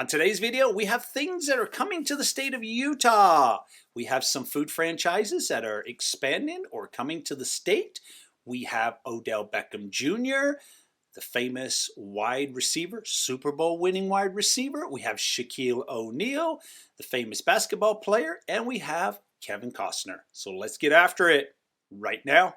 On today's video, we have things that are coming to the state of Utah. We have some food franchises that are expanding or coming to the state. We have Odell Beckham Jr., the famous wide receiver, Super Bowl winning wide receiver. We have Shaquille O'Neal, the famous basketball player, and we have Kevin Costner. So let's get after it right now.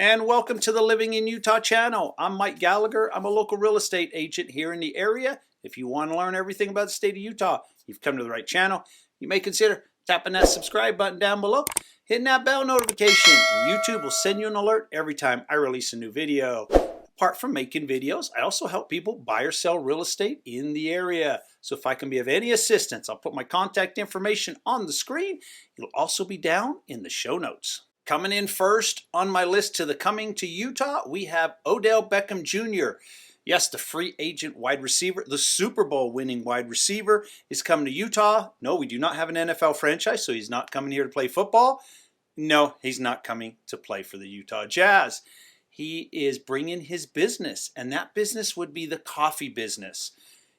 And welcome to the Living in Utah channel. I'm Mike Gallagher. I'm a local real estate agent here in the area. If you want to learn everything about the state of Utah, you've come to the right channel. You may consider tapping that subscribe button down below, hitting that bell notification, and YouTube will send you an alert every time I release a new video. Apart from making videos, I also help people buy or sell real estate in the area. So if I can be of any assistance, I'll put my contact information on the screen. It'll also be down in the show notes. Coming in first on my list to the coming to Utah, we have Odell Beckham Jr. Yes, the free agent wide receiver, the Super Bowl winning wide receiver is coming to Utah. No, we do not have an NFL franchise, so he's not coming here to play football. No, he's not coming to play for the Utah Jazz. He is bringing his business, and that business would be the coffee business.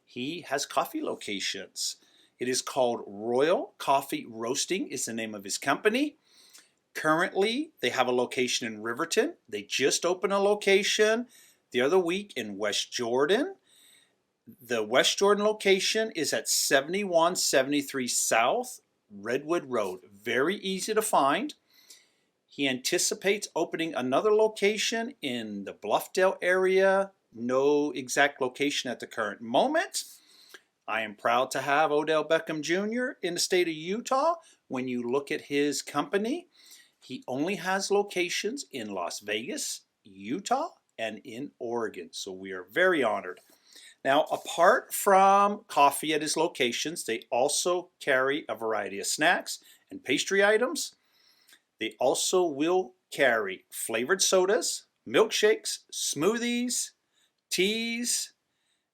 He has coffee locations. It is called Royal Coffee Roasting is the name of his company. Currently, they have a location in Riverton. They just opened a location the other week in West Jordan. The West Jordan location is at 7173 South Redwood Road. Very easy to find. He anticipates opening another location in the Bluffdale area. No exact location at the current moment. I am proud to have Odell Beckham Jr. in the state of Utah. When you look at his company, he only has locations in Las Vegas, Utah, and in Oregon. So we are very honored. Now, apart from coffee at his locations, they also carry a variety of snacks and pastry items. They also will carry flavored sodas, milkshakes, smoothies, teas,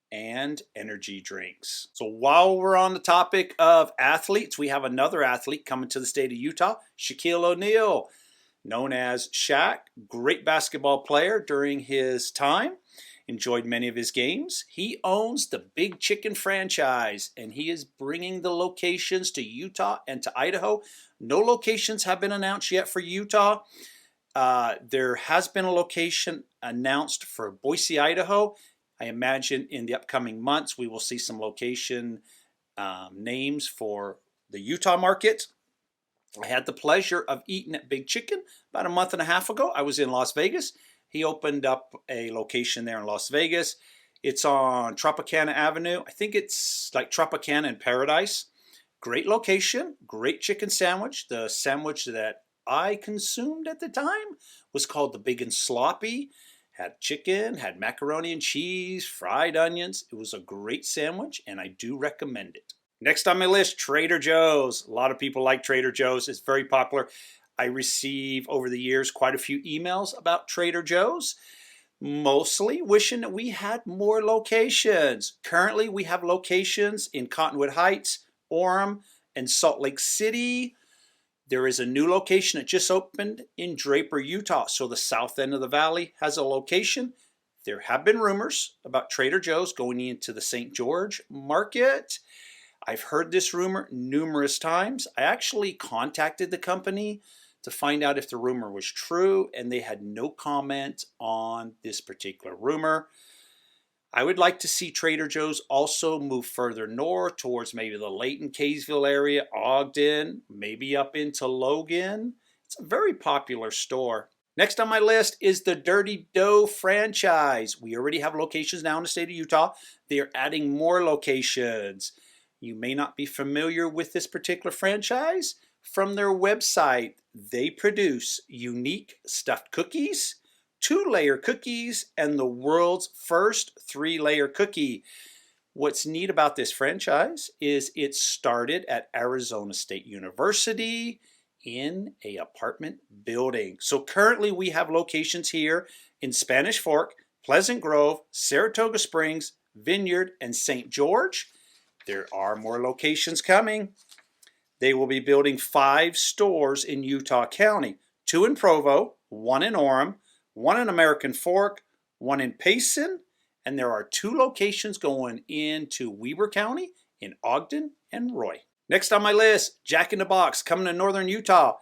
and energy drinks. So while we're on the topic of athletes, we have another athlete coming to the state of Utah, Shaquille O'Neal, known as Shaq, great basketball player during his time, enjoyed many of his games. He owns the Big Chicken franchise, and he is bringing the locations to Utah and to Idaho. No locations have been announced yet for Utah. There has been a location announced for Boise, Idaho. I imagine in the upcoming months we will see some location names for the Utah market. I had the pleasure of eating at Big Chicken about a month and a half ago. I was in Las Vegas. He opened up a location there in Las Vegas. It's on Tropicana Avenue. I think it's like Tropicana and Paradise. Great location, great chicken sandwich. The sandwich that I consumed at the time was called the Big and Sloppy. Had chicken, had macaroni and cheese, fried onions. It was a great sandwich, and I do recommend it. Next on my list, Trader Joe's. A lot of people like Trader Joe's. It's very popular. I receive over the years quite a few emails about Trader Joe's, mostly wishing that we had more locations. Currently, we have locations in Cottonwood Heights, Orem, and Salt Lake City. There is a new location that just opened in Draper, Utah. So the south end of the valley has a location. There have been rumors about Trader Joe's going into the St. George market. I've heard this rumor numerous times. I actually contacted the company to find out if the rumor was true, and they had no comment on this particular rumor. I would like to see Trader Joe's also move further north towards maybe the Layton, Kaysville area, Ogden, maybe up into Logan. It's a very popular store. Next on my list is the Dirty Dough franchise. We already have locations now in the state of Utah. They are adding more locations. You may not be familiar with this particular franchise. From their website, they produce unique stuffed cookies, 2-layer cookies, and the world's first 3-layer cookie. What's neat about this franchise is it started at Arizona State University in an apartment building. So currently we have locations here in Spanish Fork, Pleasant Grove, Saratoga Springs, Vineyard, and St. George. There are more locations coming. They will be building 5 stores in Utah County, 2 in Provo, 1 in Orem, 1 in American Fork, 1 in Payson, and there are 2 locations going into Weber County in Ogden and Roy. Next on my list, Jack in the Box coming to northern Utah.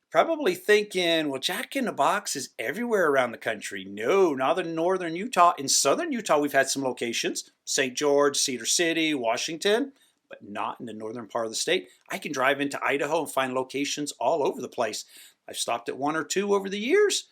Probably thinking, well, Jack in the Box is everywhere around the country. No, not in northern Utah. In southern Utah, we've had some locations, St. George, Cedar City, Washington, but not in the northern part of the state. I can drive into Idaho and find locations all over the place. I've stopped at 1 or 2 over the years,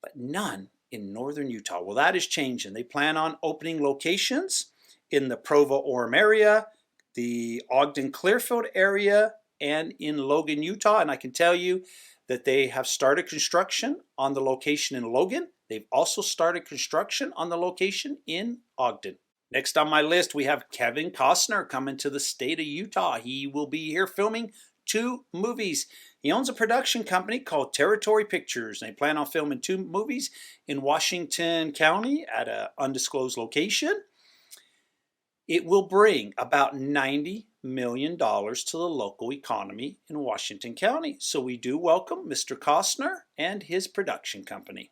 but none in northern Utah. Well, that is changing. They plan on opening locations in the Provo-Orem area, the Ogden-Clearfield area, and in Logan, Utah. And I can tell you that they have started construction on the location in Logan. They've also started construction on the location in Ogden. Next on my list, we have Kevin Costner coming to the state of Utah. He will be here filming 2 movies. He owns a production company called Territory Pictures, and they plan on filming 2 movies in Washington County at an undisclosed location. It will bring about $90 million to the local economy in Washington County. So we do welcome Mr. Costner and his production company.